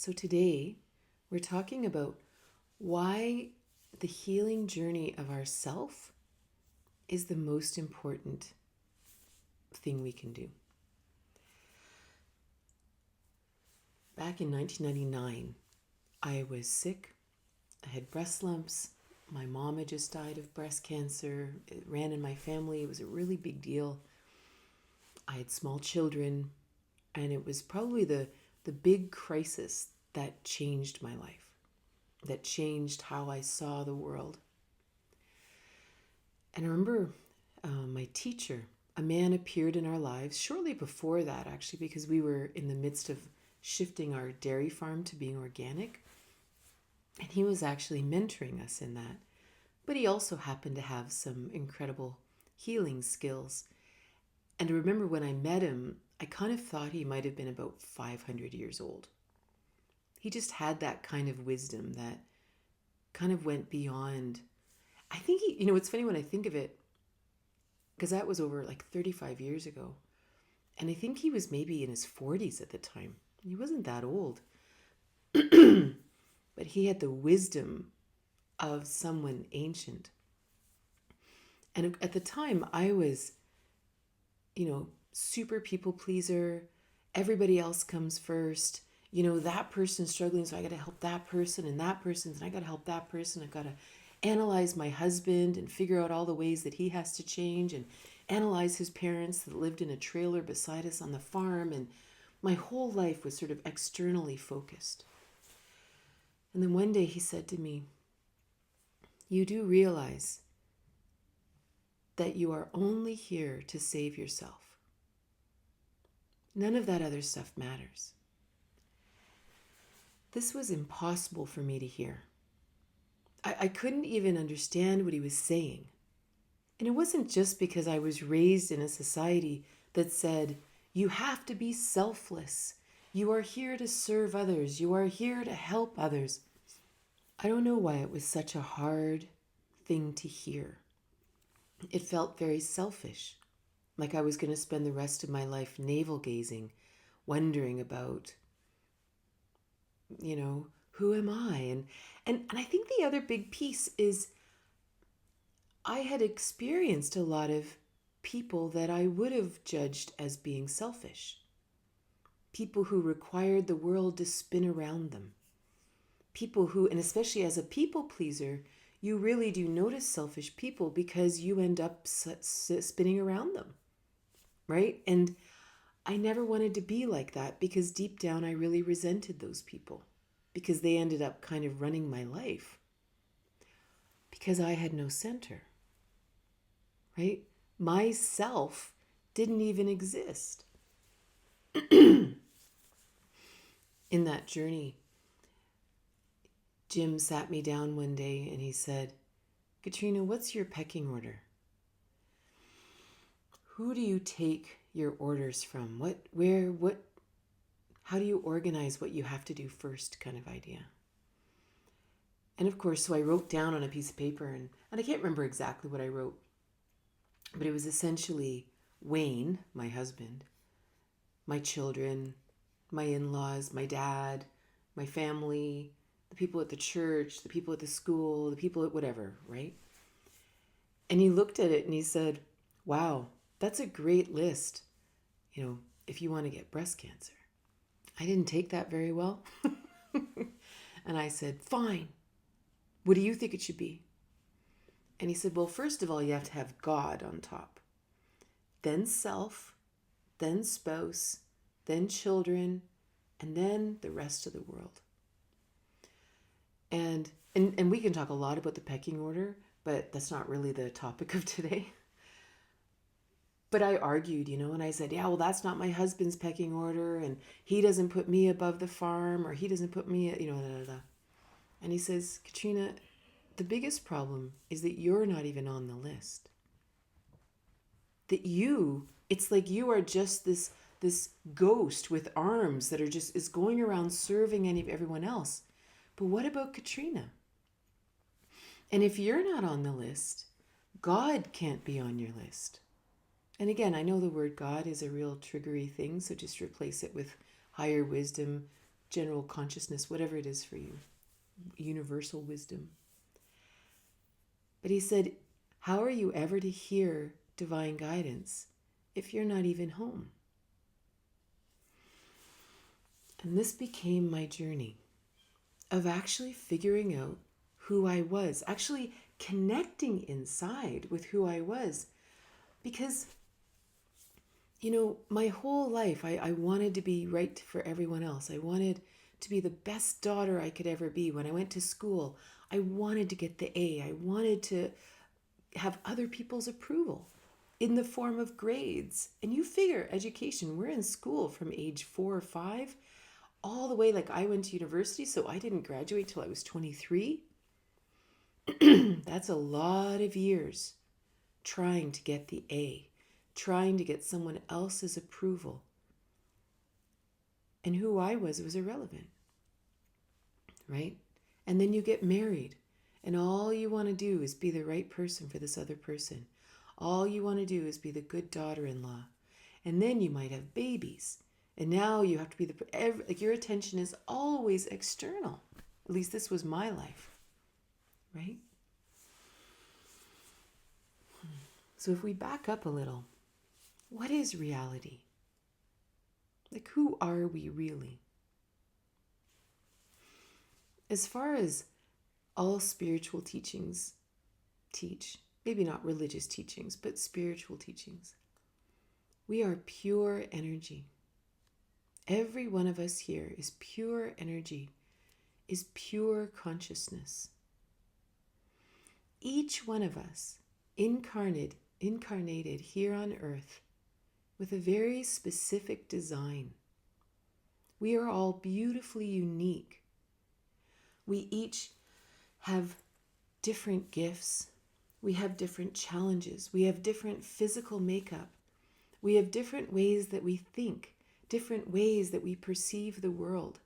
So today we're talking about why the healing journey of ourself is the most important thing we can do. Back in 1999, I was sick. I had breast lumps. My mom had just died of breast cancer. It ran in my family. It was a really big deal. I had small children, and it was probably the big crisis that changed my life, that changed how I saw the world. And I remember my teacher, a man appeared in our lives shortly before that, actually, because we were in the midst of shifting our dairy farm to being organic. And he was actually mentoring us in that. But he also happened to have some incredible healing skills. And I remember when I met him, I kind of thought he might have been about 500 years old. He just had that kind of wisdom that kind of went beyond. I think it's funny when I think of it, because that was over like 35 years ago. And I think he was maybe in his 40s at the time. He wasn't that old. But he had the wisdom of someone ancient. And at the time, I was, super people pleaser. Everybody else comes first. That person's struggling, so I got to help that person, and that person's, and I got to help that person. I got to analyze my husband and figure out all the ways that he has to change, and analyze his parents that lived in a trailer beside us on the farm. And my whole life was sort of externally focused. And then one day he said to me, "You do realize that you are only here to save yourself. None of that other stuff matters." This was impossible for me to hear. I couldn't even understand what he was saying. And it wasn't just because I was raised in a society that said, you have to be selfless. You are here to serve others. You are here to help others. I don't know why it was such a hard thing to hear. It felt very selfish, like I was going to spend the rest of my life navel-gazing, wondering about, who am I? And I think the other big piece is I had experienced a lot of people that I would have judged as being selfish. People who required the world to spin around them. People who, and especially as a people pleaser, you really do notice selfish people because you end up spinning around them, right? And I never wanted to be like that because deep down I really resented those people because they ended up kind of running my life because I had no center, right? Myself didn't even exist. In that journey, Jim sat me down one day and he said, "Katrina, what's your pecking order? Who do you take your orders from? How do you organize what you have to do first?" kind of idea. And of course, so I wrote down on a piece of paper, and I can't remember exactly what I wrote, but it was essentially Wayne, my husband, my children, my in-laws, my dad, my family, the people at the church, the people at the school, the people at whatever, right? And he looked at it and he said, "Wow, that's a great list, if you want to get breast cancer." I didn't take that very well. And I said, "Fine. What do you think it should be?" And he said, "Well, first of all, you have to have God on top. Then self, then spouse, then children, and then the rest of the world." And we can talk a lot about the pecking order, but that's not really the topic of today. But I argued, and I said, "Yeah, well, that's not my husband's pecking order, and he doesn't put me above the farm, or he doesn't put me, da, da, da." And he says, "Katrina, the biggest problem is that you're not even on the list. That it's like you are just this ghost with arms that is going around serving everyone else. But what about Katrina? And if you're not on the list, God can't be on your list." And again, I know the word God is a real triggery thing, so just replace it with higher wisdom, general consciousness, whatever it is for you, universal wisdom. But he said, how are you ever to hear divine guidance if you're not even home? And this became my journey of actually figuring out who I was, actually connecting inside with who I was. Because, my whole life, I wanted to be right for everyone else. I wanted to be the best daughter I could ever be. When I went to school, I wanted to get the A. I wanted to have other people's approval in the form of grades. And you figure education, we're in school from age 4 or 5 all the way. Like, I went to university, so I didn't graduate till I was 23. That's a lot of years trying to get the A, trying to get someone else's approval. And who I was irrelevant, right? And then you get married, and all you want to do is be the right person for this other person. All you want to do is be the good daughter-in-law. And then you might have babies. And now you have to be your attention is always external. At least this was my life, right? So if we back up a little, what is reality? Like, who are we really? As far as all spiritual teachings teach, maybe not religious teachings, but spiritual teachings, we are pure energy. Every one of us here is pure energy, is pure consciousness. Each one of us incarnated here on earth with a very specific design. We are all beautifully unique. We each have different gifts. We have different challenges. We have different physical makeup. We have different ways that we think, different ways that we perceive the world.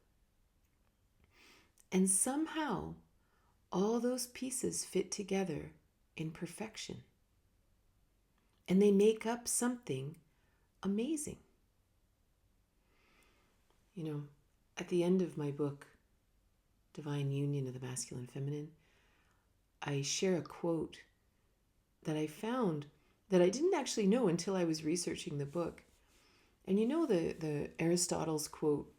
And somehow, all those pieces fit together in perfection. And they make up something amazing. At the end of my book, Divine Union of the Masculine and Feminine, I share a quote that I found that I didn't actually know until I was researching the book. And the Aristotle's quote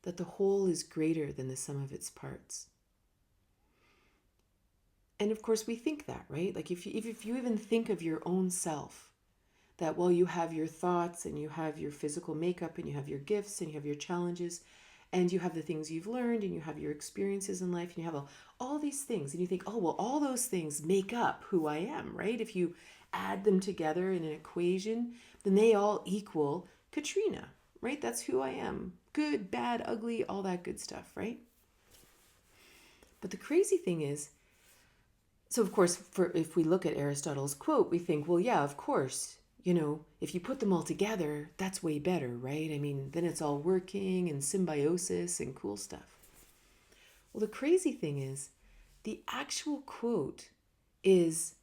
that the whole is greater than the sum of its parts. And of course we think that, right? Like if you even think of your own self, that you have your thoughts and you have your physical makeup and you have your gifts and you have your challenges and you have the things you've learned and you have your experiences in life and you have all these things, and you think, all those things make up who I am, right? If you add them together in an equation, then they all equal Katrina, right? That's who I am. Good, bad, ugly, all that good stuff, right? But the crazy thing is, so of course, if we look at Aristotle's quote, we think, well, yeah, of course, if you put them all together, that's way better, right? I mean, then it's all working and symbiosis and cool stuff. Well, the crazy thing is, the actual quote is,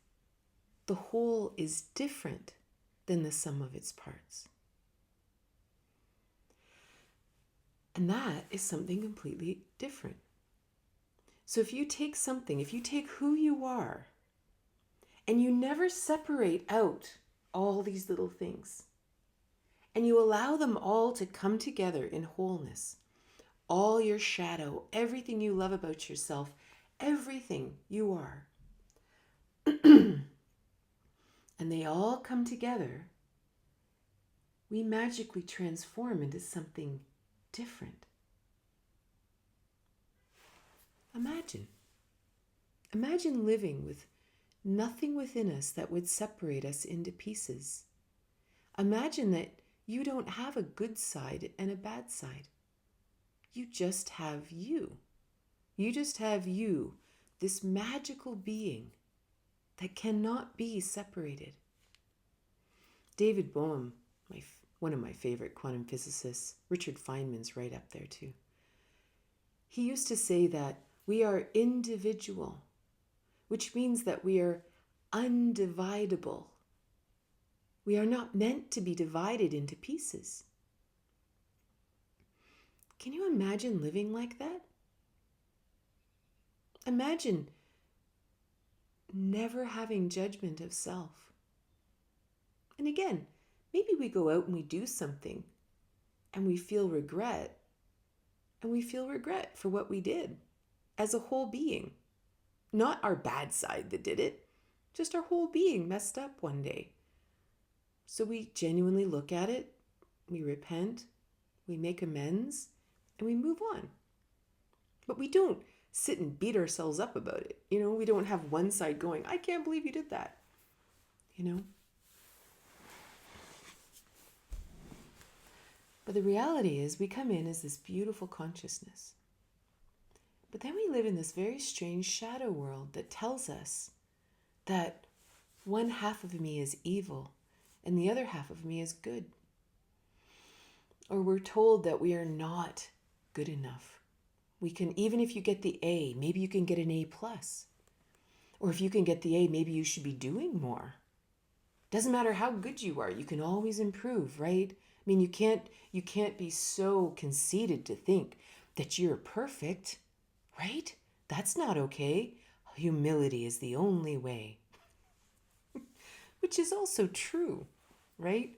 the whole is different than the sum of its parts. And that is something completely different. So if you take who you are, and you never separate out all these little things, and you allow them all to come together in wholeness, all your shadow, everything you love about yourself, everything you are, and they all come together, we magically transform into something different. Imagine living with nothing within us that would separate us into pieces. Imagine that you don't have a good side and a bad side. You just have you. You just have you, this magical being that cannot be separated. David Bohm, one of my favorite quantum physicists, Richard Feynman's right up there too. He used to say that we are individual, which means that we are undividable. We are not meant to be divided into pieces. Can you imagine living like that? Imagine never having judgment of self. And again, maybe we go out and we do something and we feel regret, and we feel regret for what we did as a whole being. Not our bad side that did it, just our whole being messed up one day. So we genuinely look at it, we repent, we make amends, and we move on. But we don't sit and beat ourselves up about it. We don't have one side going, I can't believe you did that. But the reality is we come in as this beautiful consciousness. But then we live in this very strange shadow world that tells us that one half of me is evil and the other half of me is good. Or we're told that we are not good enough. We can, even if you get the A, maybe you can get an A+. Or if you can get the A, maybe you should be doing more. Doesn't matter how good you are, you can always improve, right? I mean, you can't be so conceited to think that you're perfect, right? That's not okay. Humility is the only way. Which is also true, right?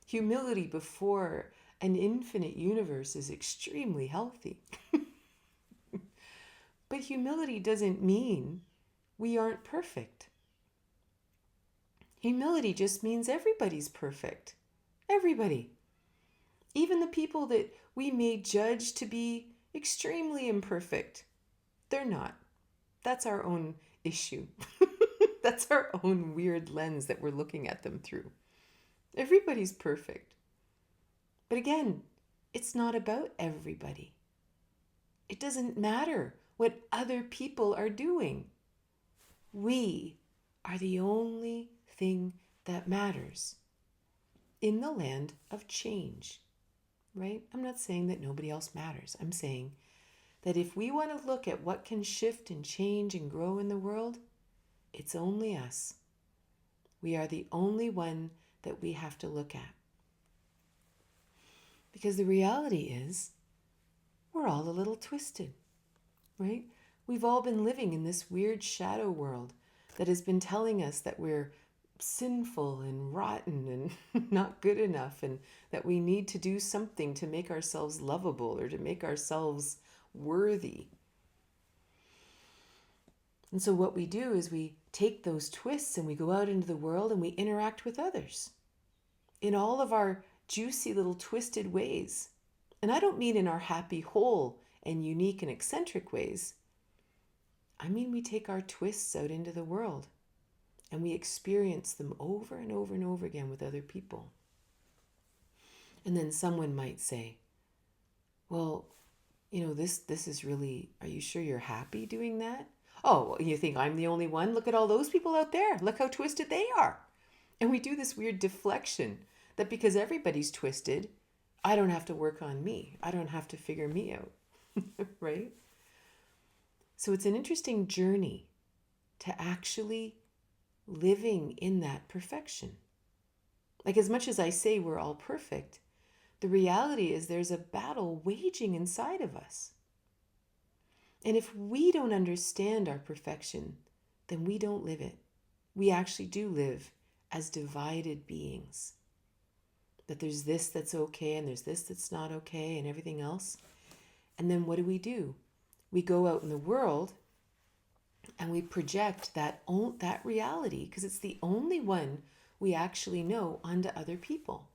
Humility before an infinite universe is extremely healthy. But humility doesn't mean we aren't perfect. Humility just means everybody's perfect. Everybody. Even the people that we may judge to be extremely imperfect, they're not. That's our own issue. That's our own weird lens that we're looking at them through. Everybody's perfect. But again, it's not about everybody. It doesn't matter what other people are doing. We are the only thing that matters in the land of change, right? I'm not saying that nobody else matters. I'm saying that if we want to look at what can shift and change and grow in the world, it's only us. We are the only one that we have to look at. Because the reality is, we're all a little twisted, right? We've all been living in this weird shadow world that has been telling us that we're sinful and rotten and not good enough, and that we need to do something to make ourselves lovable or to make ourselves worthy. And so what we do is we take those twists and we go out into the world and we interact with others in all of our juicy little twisted ways. And I don't mean in our happy, whole, and unique and eccentric ways. I mean we take our twists out into the world and we experience them over and over and over again with other people. And then someone might say, well, this is really, are you sure you're happy doing that? Oh, you think I'm the only one? Look at all those people out there. Look how twisted they are. And we do this weird deflection that because everybody's twisted, I don't have to work on me. I don't have to figure me out, right? So it's an interesting journey to actually living in that perfection. Like, as much as I say we're all perfect, the reality is there's a battle waging inside of us. And if we don't understand our perfection, then we don't live it. We actually do live as divided beings. That there's this that's okay and there's this that's not okay and everything else. And then what do? We go out in the world and we project that reality, because it's the only one we actually know, onto other people.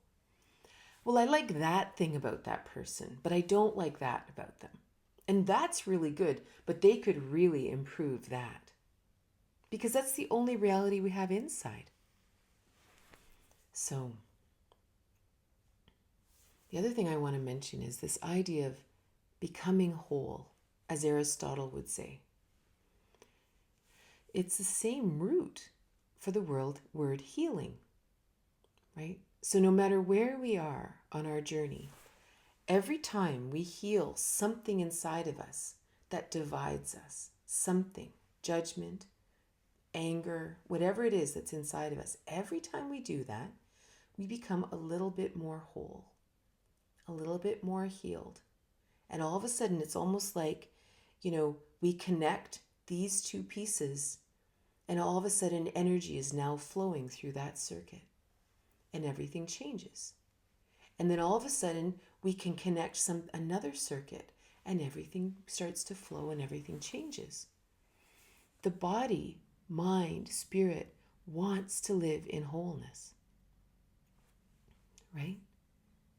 Well, I like that thing about that person, but I don't like that about them. And that's really good, but they could really improve that. Because that's the only reality we have inside. So, the other thing I want to mention is this idea of becoming whole, as Aristotle would say. It's the same root for the word healing, right? So no matter where we are on our journey, every time we heal something inside of us that divides us, something, judgment, anger, whatever it is that's inside of us, every time we do that, we become a little bit more whole, a little bit more healed. And all of a sudden, it's almost like, we connect these two pieces, and all of a sudden, energy is now flowing through that circuit, and everything changes. And then all of a sudden, we can connect another circuit, and everything starts to flow and everything changes. The body, mind, spirit wants to live in wholeness, right?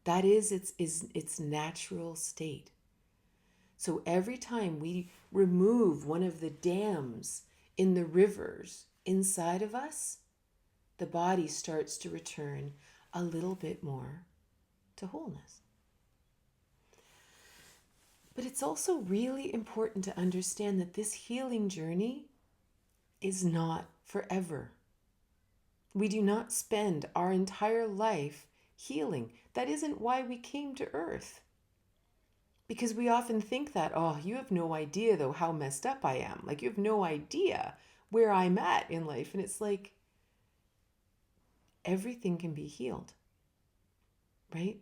That is its natural state. So every time we remove one of the dams in the rivers inside of us, the body starts to return a little bit more to wholeness. But it's also really important to understand that this healing journey is not forever. We do not spend our entire life healing. That isn't why we came to Earth. Because we often think that, oh, you have no idea, though, how messed up I am. Like, you have no idea where I'm at in life. And it's like, everything can be healed, right?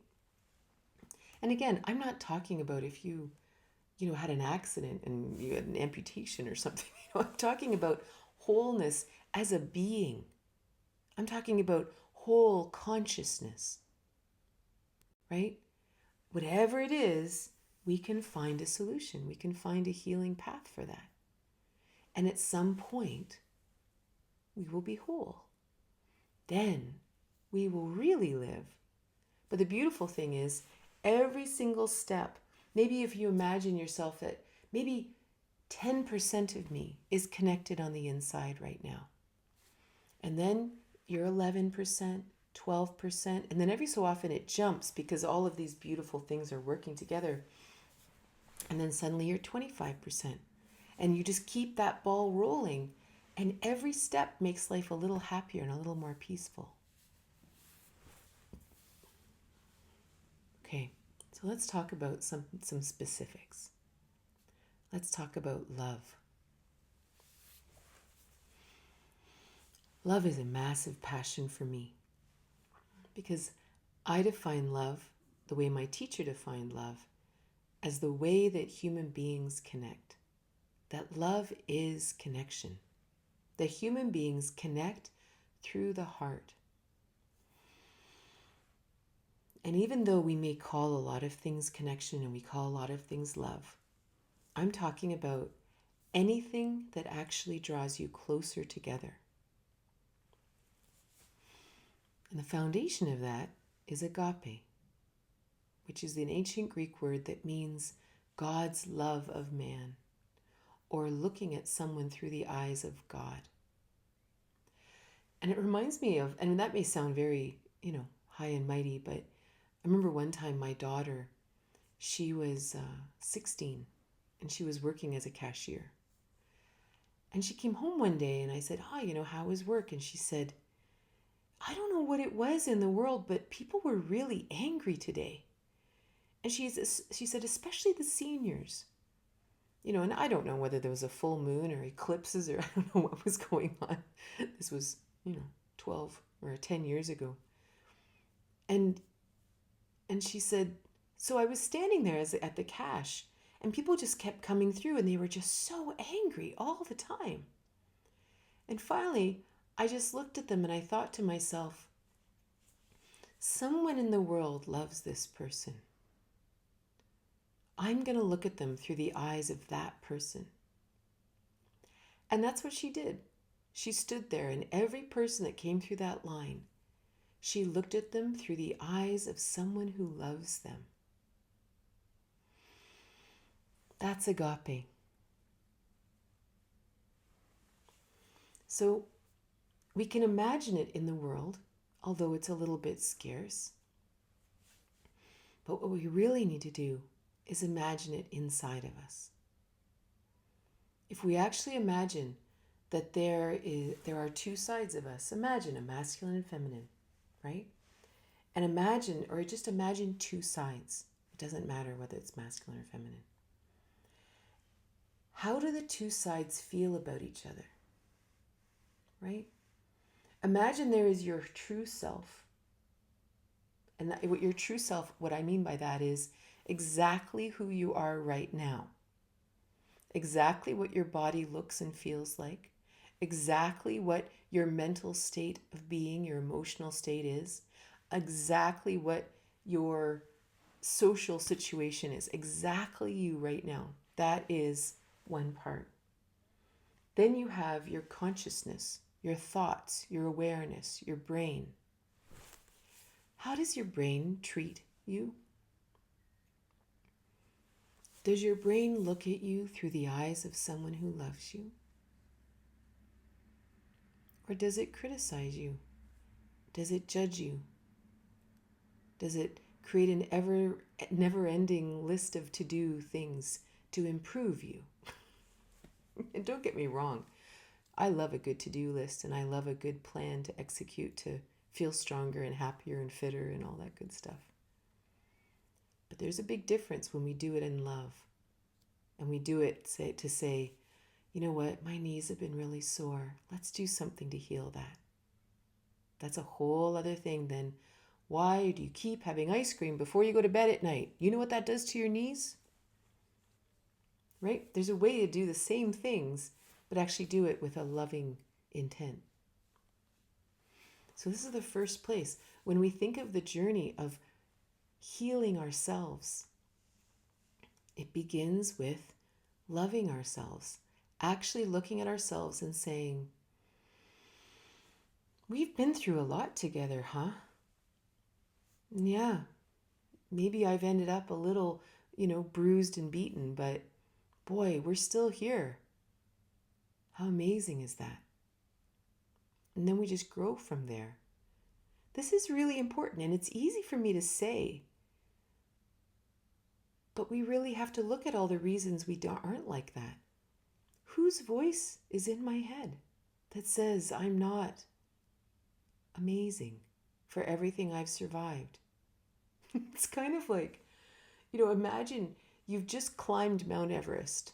And again, I'm not talking about if you had an accident and you had an amputation or something. I'm talking about wholeness as a being. I'm talking about whole consciousness, right? Whatever it is, we can find a solution. We can find a healing path for that. And at some point, we will be whole. Then we will really live. But the beautiful thing is, every single step, maybe if you imagine yourself that maybe 10% of me is connected on the inside right now. And then you're 11%, 12%, and then every so often it jumps because all of these beautiful things are working together. And then suddenly you're 25%. And you just keep that ball rolling. And every step makes life a little happier and a little more peaceful. Okay, so let's talk about some specifics. Let's talk about love. Love is a massive passion for me because I define love the way my teacher defined love, as the way that human beings connect. That love is connection. That human beings connect through the heart. And even though we may call a lot of things connection and we call a lot of things love, I'm talking about anything that actually draws you closer together. And the foundation of that is agape, which is an ancient Greek word that means God's love of man, or looking at someone through the eyes of God. And it reminds me of, and that may sound very, high and mighty, but I remember one time my daughter, she was 16 and she was working as a cashier. And she came home one day and I said, how was work? And she said, I don't know what it was in the world, but people were really angry today. And she said, especially the seniors. And I don't know whether there was a full moon or eclipses or I don't know what was going on. This was, 12 or 10 years ago. And she said, so I was standing there at the cash and people just kept coming through and they were just so angry all the time. And finally, I just looked at them and I thought to myself, someone in the world loves this person. I'm going to look at them through the eyes of that person. And that's what she did. She stood there, and every person that came through that line, she looked at them through the eyes of someone who loves them. That's agape. So we can imagine it in the world, although it's a little bit scarce. But what we really need to do is imagine it inside of us. If we actually imagine that there are two sides of us, imagine a masculine and feminine, right? And just imagine two sides. It doesn't matter whether it's masculine or feminine. How do the two sides feel about each other, right? Imagine there is your true self. And what your true self, what I mean by that is exactly who you are right now, exactly what your body looks and feels like, exactly what your mental state of being, your emotional state is, exactly what your social situation is, exactly you right now. That is one part. Then you have your consciousness, your thoughts, your awareness, your brain. How does your brain treat you? Does your brain look at you through the eyes of someone who loves you? Or does it criticize you? Does it judge you? Does it create an never-ending list of to-do things to improve you? And don't get me wrong, I love a good to-do list and I love a good plan to execute to feel stronger and happier and fitter and all that good stuff. But there's a big difference when we do it in love and we do it to say, you know what, my knees have been really sore. Let's do something to heal that. That's a whole other thing than why do you keep having ice cream before you go to bed at night? You know what that does to your knees? Right? There's a way to do the same things, but actually do it with a loving intent. So this is the first place. When we think of the journey of healing ourselves, it begins with loving ourselves, actually looking at ourselves and saying, we've been through a lot together, huh? Yeah, maybe I've ended up a little, bruised and beaten, but boy, we're still here. How amazing is that? And then we just grow from there. This is really important, and it's easy for me to say, but we really have to look at all the reasons we aren't like that. Whose voice is in my head that says I'm not amazing for everything I've survived? It's kind of like, imagine you've just climbed Mount Everest.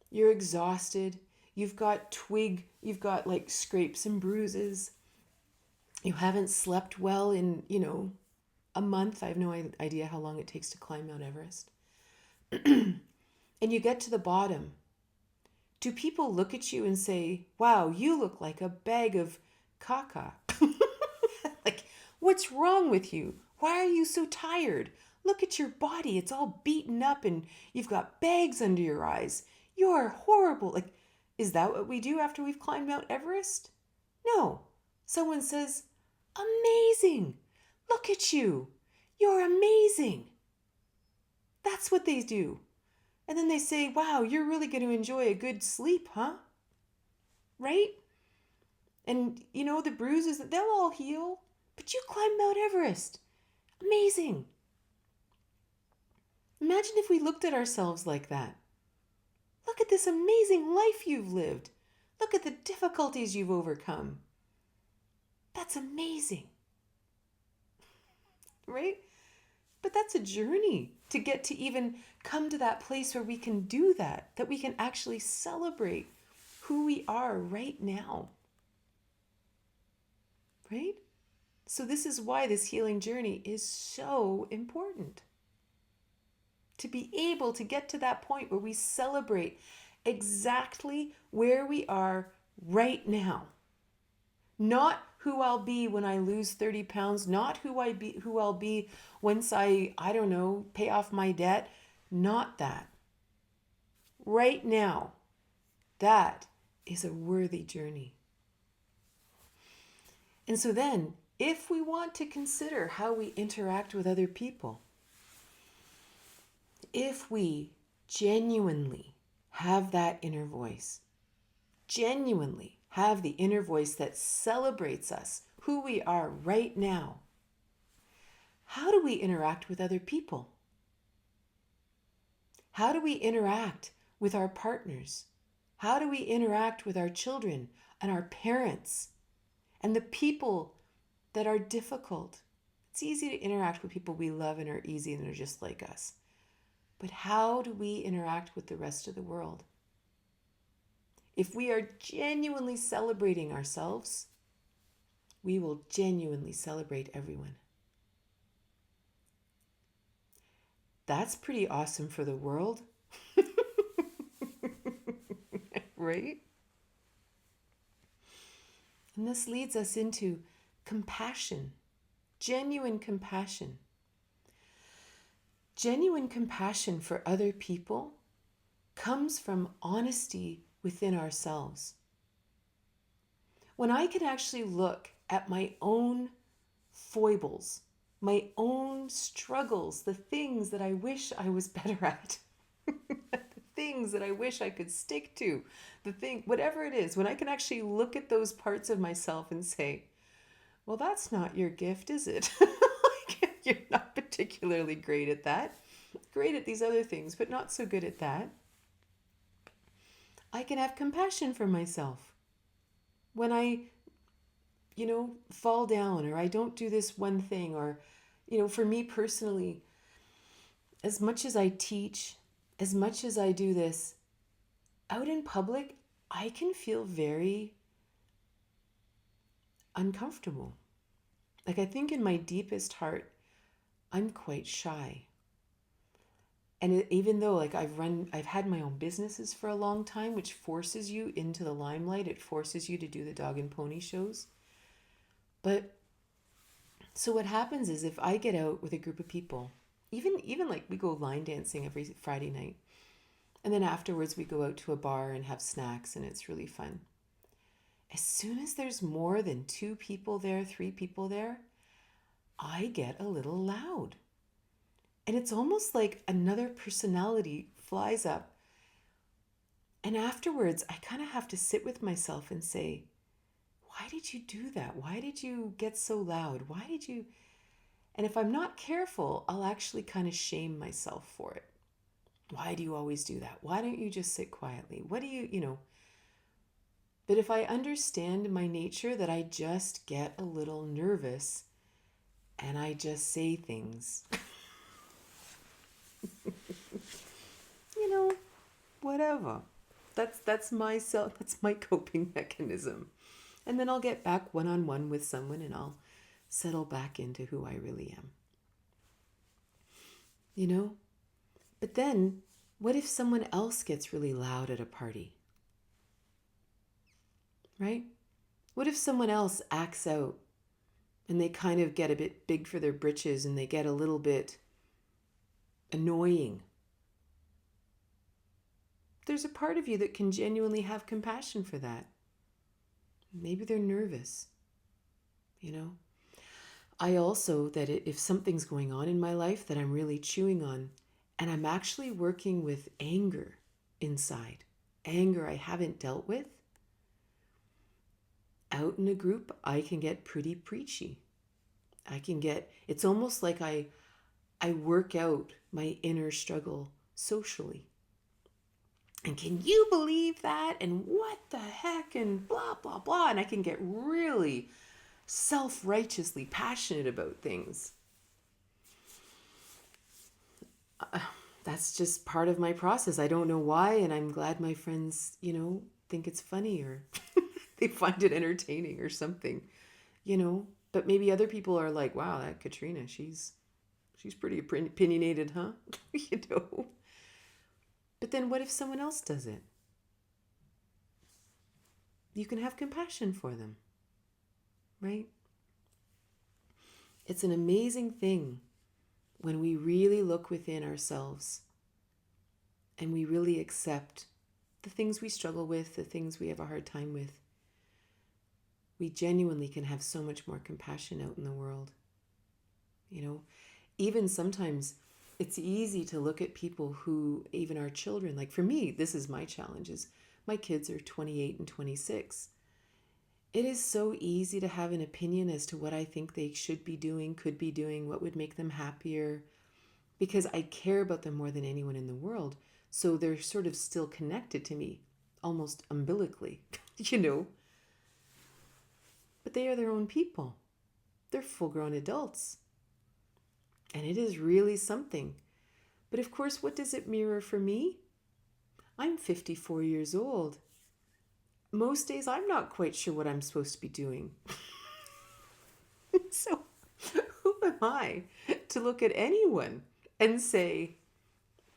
You're exhausted. You've got like scrapes and bruises. You haven't slept well in, a month. I have no idea how long it takes to climb Mount Everest. And you get to the bottom. Do people look at you and say, wow, you look like a bag of caca? Like, what's wrong with you? Why are you so tired? Look at your body. It's all beaten up and you've got bags under your eyes. You're horrible. Like, is that what we do after we've climbed Mount Everest? No. Someone says, amazing. Look at you. You're amazing. That's what they do. And then they say, wow, you're really going to enjoy a good sleep, huh? Right? And, the bruises, they'll all heal. But you climbed Mount Everest. Amazing. Imagine if we looked at ourselves like that. Look at this amazing life you've lived. Look at the difficulties you've overcome. That's amazing. Right? But that's a journey to get to even come to that place where we can do that we can actually celebrate who we are right now. Right? So this is why this healing journey is so important. To be able to get to that point where we celebrate exactly where we are right now. Not who I'll be when I lose 30 pounds, not who I'll be once I don't know, pay off my debt. Not that. Right now, that is a worthy journey. And so then, if we want to consider how we interact with other people, if we genuinely have that inner voice, genuinely have the inner voice that celebrates us, who we are right now, how do we interact with other people? How do we interact with our partners? How do we interact with our children and our parents and the people that are difficult? It's easy to interact with people we love and are easy and are just like us. But how do we interact with the rest of the world? If we are genuinely celebrating ourselves, we will genuinely celebrate everyone. That's pretty awesome for the world, right? And this leads us into compassion, genuine compassion. Genuine compassion for other people comes from honesty within ourselves. When I can actually look at my own foibles, my own struggles, the things that I wish I was better at, the things that I wish I could stick to, whatever it is, when I can actually look at those parts of myself and say, well, that's not your gift, is it? You're not particularly great at that. Great at these other things, but not so good at that. I can have compassion for myself. When I, fall down, or I don't do this one thing, or, for me personally, as much as I teach, as much as I do this, out in public, I can feel very uncomfortable. Like, I think in my deepest heart, I'm quite shy. And even though I've had my own businesses for a long time, which forces you into the limelight, it forces you to do the dog and pony shows. But so what happens is, if I get out with a group of people, even like we go line dancing every Friday night, and then afterwards we go out to a bar and have snacks, and it's really fun. As soon as there's more than 2 people there, 3 people there, I get a little loud. And it's almost like another personality flies up. And afterwards, I kind of have to sit with myself and say, why did you do that? Why did you get so loud? Why did you? And if I'm not careful, I'll actually kind of shame myself for it. Why do you always do that? Why don't you just sit quietly? What do you? But if I understand my nature, that I just get a little nervous and I just say things. Whatever. That's my coping mechanism. And then I'll get back one-on-one with someone and I'll settle back into who I really am. But then, what if someone else gets really loud at a party? Right? What if someone else acts out and they kind of get a bit big for their britches and they get a little bit annoying? There's a part of you that can genuinely have compassion for that. Maybe they're nervous. I also, that if something's going on in my life that I'm really chewing on, and I'm actually working with anger inside, anger I haven't dealt with, out in a group, I can get pretty preachy. It's almost like I work out my inner struggle socially. And can you believe that? And what the heck? And blah, blah, blah. And I can get really self-righteously passionate about things. That's just part of my process. I don't know why. And I'm glad my friends, think it's funny, or they find it entertaining or something, But maybe other people are like, wow, that Katrina, she's pretty opinionated, huh? But then what if someone else does it? You can have compassion for them, right? It's an amazing thing when we really look within ourselves and we really accept the things we struggle with, the things we have a hard time with. We genuinely can have so much more compassion out in the world. Even sometimes it's easy to look at people who, even our children, like for me, this is my challenges. My kids are 28 and 26. It is so easy to have an opinion as to what I think they should be doing, could be doing, what would make them happier, because I care about them more than anyone in the world. So they're sort of still connected to me, almost umbilically, But they are their own people. They're full-grown adults. And it is really something. But of course, what does it mirror for me? I'm 54 years old. Most days I'm not quite sure what I'm supposed to be doing. So who am I to look at anyone and say,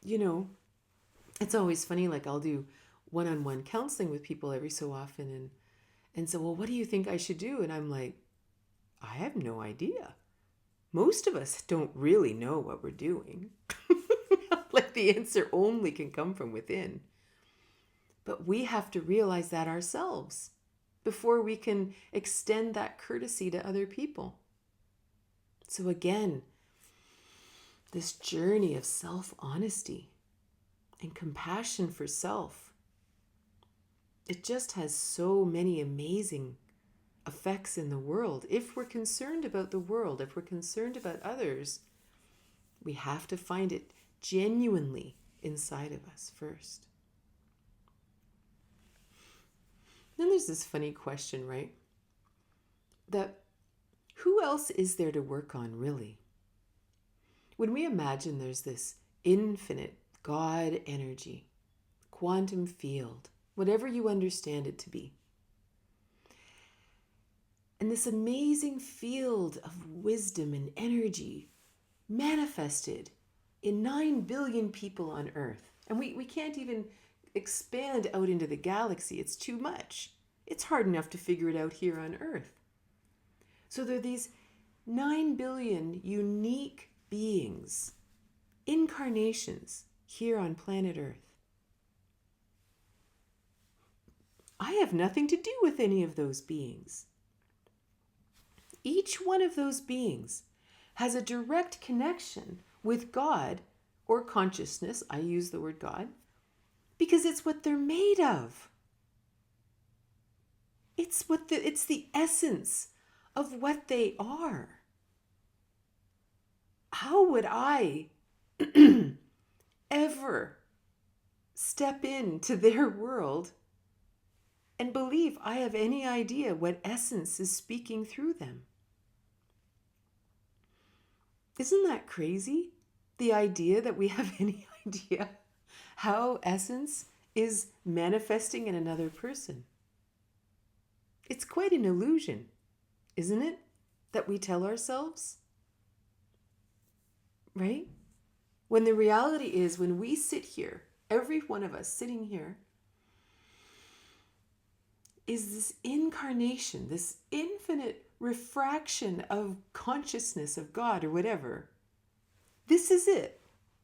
you know, it's always funny, like I'll do one-on-one counseling with people every so often and so, well, what do you think I should do? And I'm like, I have no idea. Most of us don't really know what we're doing. Like the answer only can come from within. But we have to realize that ourselves before we can extend that courtesy to other people. So again, this journey of self-honesty and compassion for self, it just has so many amazing effects in the world. If we're concerned about the world, if we're concerned about others, we have to find it genuinely inside of us first. Then there's this funny question, right? That who else is there to work on, really? When we imagine there's this infinite God energy, quantum field, whatever you understand it to be, and this amazing field of wisdom and energy manifested in 9 billion people on Earth. And we can't even expand out into the galaxy. It's too much. It's hard enough to figure it out here on Earth. So there are these 9 billion unique beings, incarnations here on planet Earth. I have nothing to do with any of those beings. Each one of those beings has a direct connection with God or consciousness. I use the word God because it's what they're made of. It's the essence of what they are. How would I ever step into their world and believe I have any idea what essence is speaking through them? Isn't that crazy? The idea that we have any idea how essence is manifesting in another person. It's quite an illusion, isn't it? That we tell ourselves, right? When the reality is, when we sit here, every one of us sitting here, is this incarnation, this infinite refraction of consciousness of God or whatever. This is it.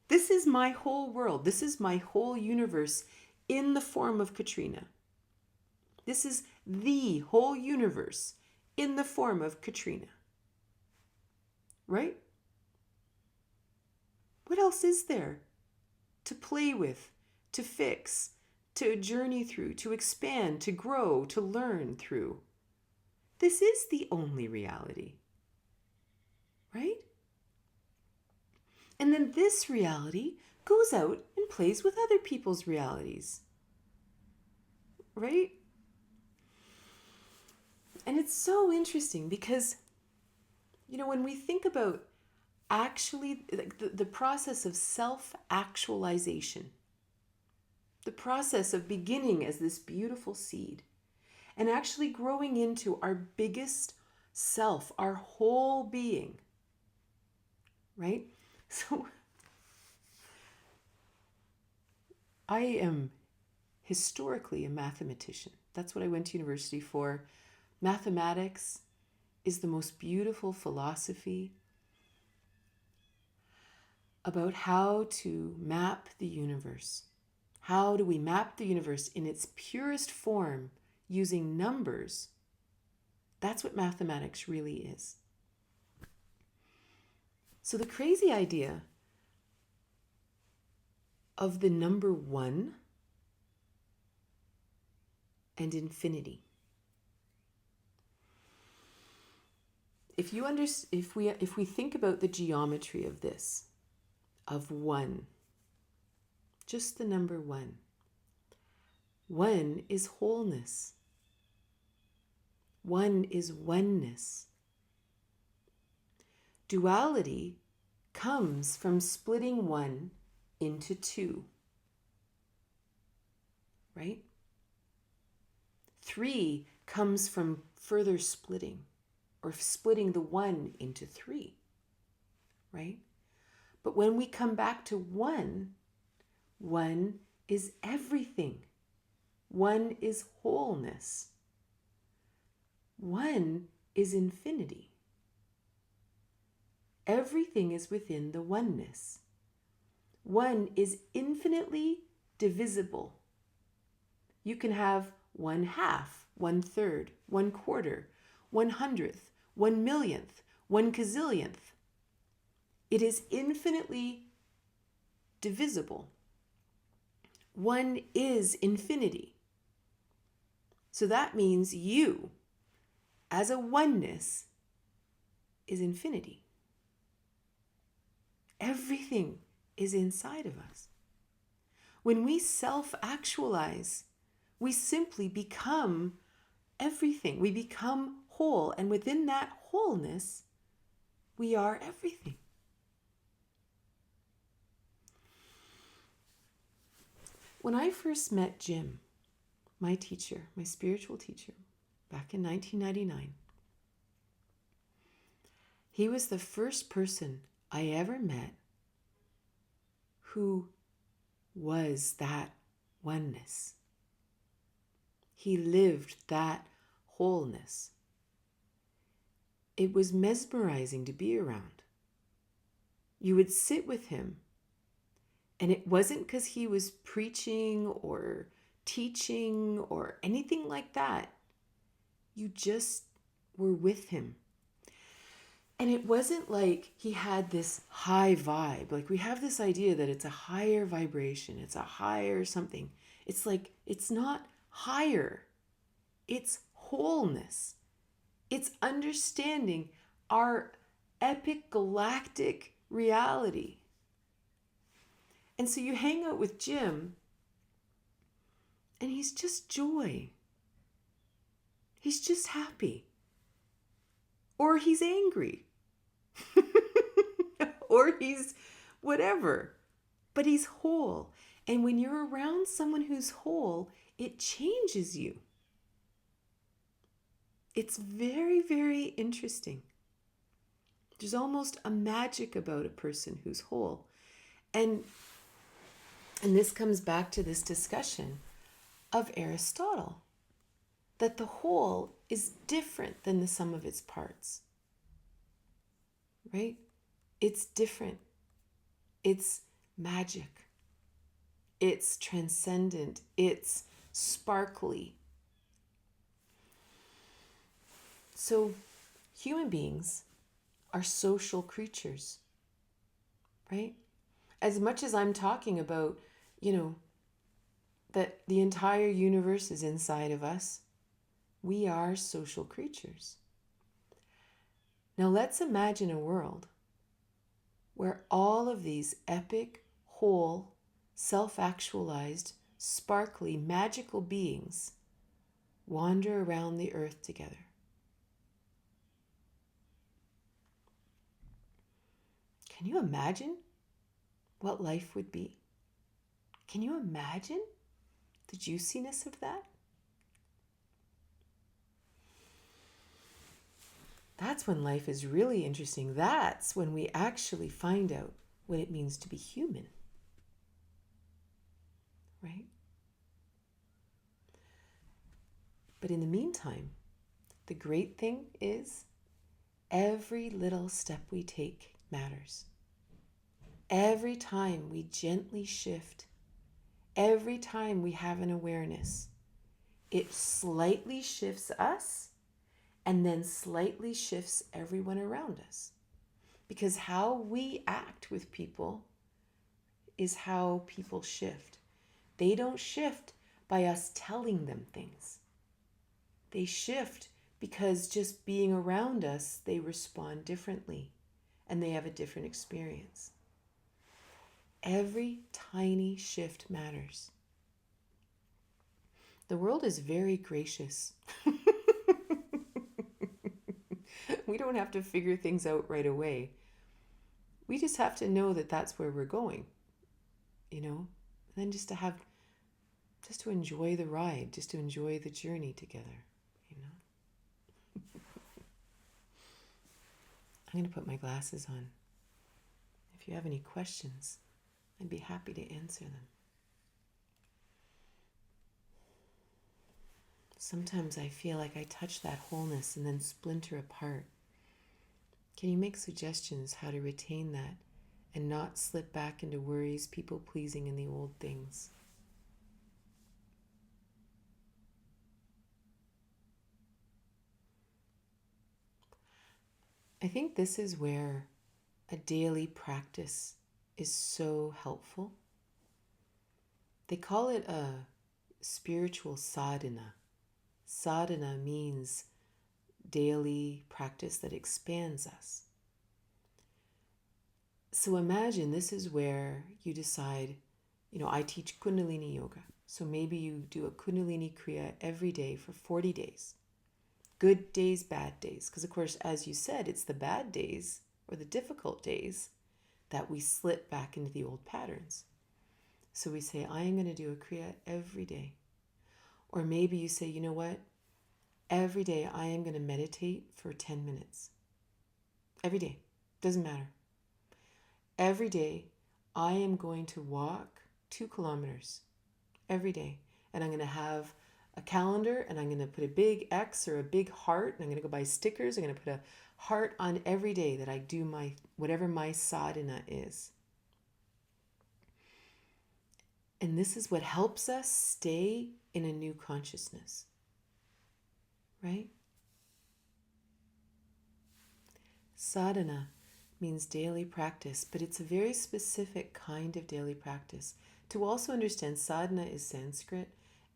This is my whole world. This is my whole universe in the form of Katrina. This is the whole universe in the form of Katrina. Right? What else is there to play with, to fix, to journey through, to expand, to grow, to learn through? This is the only reality, right? And then this reality goes out and plays with other people's realities, right? And it's so interesting because, when we think about actually the process of self-actualization, the process of beginning as this beautiful seed and actually growing into our biggest self, our whole being, right? So I am historically a mathematician. That's what I went to university for. Mathematics is the most beautiful philosophy about how to map the universe. How do we map the universe in its purest form using numbers? That's what mathematics really is. So the crazy idea of the number 1 and infinity. If we think about the geometry of this, of 1, just the number 1. 1 is wholeness. 1 is oneness. Duality comes from splitting 1 into 2, right? 3 comes from further splitting, or splitting the 1 into 3, right? But when we come back to one, one is everything. One is wholeness. One is infinity. Everything is within the oneness. One is infinitely divisible. You can have 1/2, 1/3, 1/4, 1/100th, 1/1,000,000th, 1 gazillionth. It is infinitely divisible. One is infinity. So that means you, as a oneness, is infinity. Everything is inside of us. When we self-actualize, we simply become everything. We become whole. And within that wholeness, we are everything. When I first met Jim, my teacher, my spiritual teacher, back in 1999, he was the first person I ever met who was that oneness. He lived that wholeness. It was mesmerizing to be around. You would sit with him, and it wasn't because he was preaching or teaching or anything like that. You just were with him. And it wasn't like he had this high vibe. Like we have this idea that it's a higher vibration, it's a higher something. It's like, it's not higher. It's wholeness. It's understanding our epic galactic reality. And so you hang out with Jim, and he's just joy. He's just happy. Or he's angry. Or he's whatever. But he's whole. And when you're around someone who's whole, it changes you. It's very, very interesting. There's almost a magic about a person who's whole. And this comes back to this discussion of Aristotle, that the whole is different than the sum of its parts. Right? It's different. It's magic. It's transcendent. It's sparkly. So human beings are social creatures, right? As much as I'm talking about, that the entire universe is inside of us, we are social creatures. Now let's imagine a world where all of these epic, whole, self-actualized, sparkly, magical beings wander around the earth together. Can you imagine what life would be? Can you imagine the juiciness of that? That's when life is really interesting. That's when we actually find out what it means to be human. Right? But in the meantime, the great thing is every little step we take matters. Every time we gently shift, every time we have an awareness, it slightly shifts us and then slightly shifts everyone around us. Because how we act with people is how people shift. They don't shift by us telling them things. They shift because just being around us, they respond differently and they have a different experience. Every tiny shift matters. The world is very gracious. We don't have to figure things out right away. We just have to know that that's where we're going, and then just to enjoy the ride, just to enjoy the journey together, I'm going to put my glasses on. If If you have any questions, I'd be happy to answer them. Sometimes I feel like I touch that wholeness and then splinter apart. Can you make suggestions how to retain that and not slip back into worries, people pleasing, and the old things? I think this is where a daily practice is so helpful. They call it a spiritual sadhana. Sadhana means daily practice that expands us. So imagine this is where you decide, I teach Kundalini Yoga. So maybe you do a Kundalini Kriya every day for 40 days. Good days, bad days. Because of course, as you said, it's the bad days or the difficult days that we slip back into the old patterns. So we say, I am going to do a Kriya every day. Or maybe you say, you know what? Every day I am going to meditate for 10 minutes. Every day. Doesn't matter. Every day I am going to walk 2 kilometers. Every day. And I'm going to have a calendar and I'm going to put a big X or a big heart and I'm going to go buy stickers. I'm going to put a heart on every day that I do whatever my sadhana is. And this is what helps us stay in a new consciousness. Right? Sadhana means daily practice, but it's a very specific kind of daily practice. To also understand, sadhana is Sanskrit,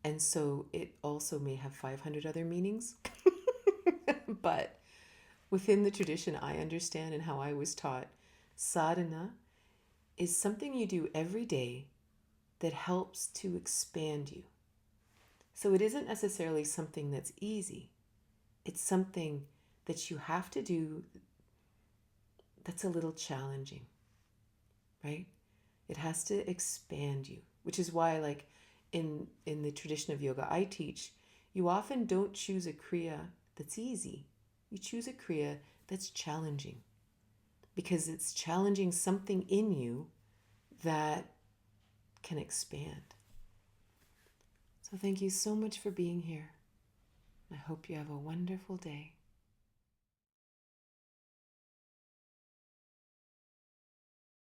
and so it also may have 500 other meanings. But within the tradition I understand and how I was taught, sadhana is something you do every day that helps to expand you. So it isn't necessarily something that's easy. It's something that you have to do that's a little challenging, right? It has to expand you, which is why, like in the tradition of yoga I teach, you often don't choose a kriya that's easy. You choose a kriya that's challenging because it's challenging something in you that can expand. So thank you so much for being here. I hope you have a wonderful day.